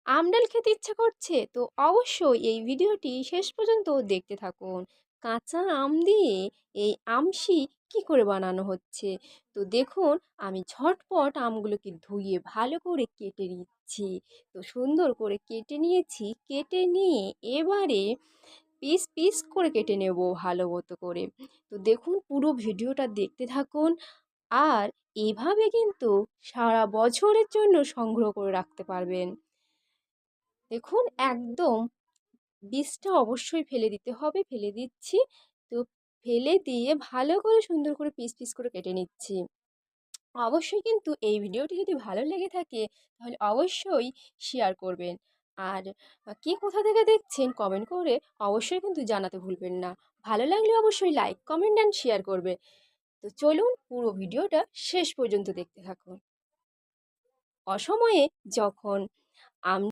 আমডাল খেতে ইচ্ছা করছে তো অবশ্যই এই ভিডিওটি শেষ পর্যন্ত দেখতে থাকুন। কাঁচা আম দিয়ে এই আমশি কি করে বানানো হচ্ছে তো দেখুন। আমি ঝটপট আমগুলোকে ধুয়ে ভালো করে কেটে নিচ্ছি। তো সুন্দর করে কেটে নিয়েছি, কেটে নিয়ে এবারে পিস পিস করে কেটে নেব ভালো মতো করে। তো দেখুন পুরো ভিডিওটা দেখতে থাকুন। আর এভাবে কিন্তু সারা বছরের জন্য সংগ্রহ করে রাখতে পারবেন। দেখুন একদম বীজটা অবশ্যই ফেলে দিতে হবে, ফেলে দিচ্ছি। তো ফেলে দিয়ে ভালো করে সুন্দর করে পিস পিস করে কেটে নিচ্ছি। অবশ্যই কিন্তু এই ভিডিওটি যদি ভালো লেগে থাকে তাহলে অবশ্যই শেয়ার করবেন। আর কে কোথা থেকে দেখছেন কমেন্ট করে অবশ্যই কিন্তু জানাতে ভুলবেন না। ভালো লাগলে অবশ্যই লাইক কমেন্ট অ্যান্ড শেয়ার করবে। তো চলুন পুরো ভিডিওটা শেষ পর্যন্ত দেখতে থাকুন। অসময়ে যখন আম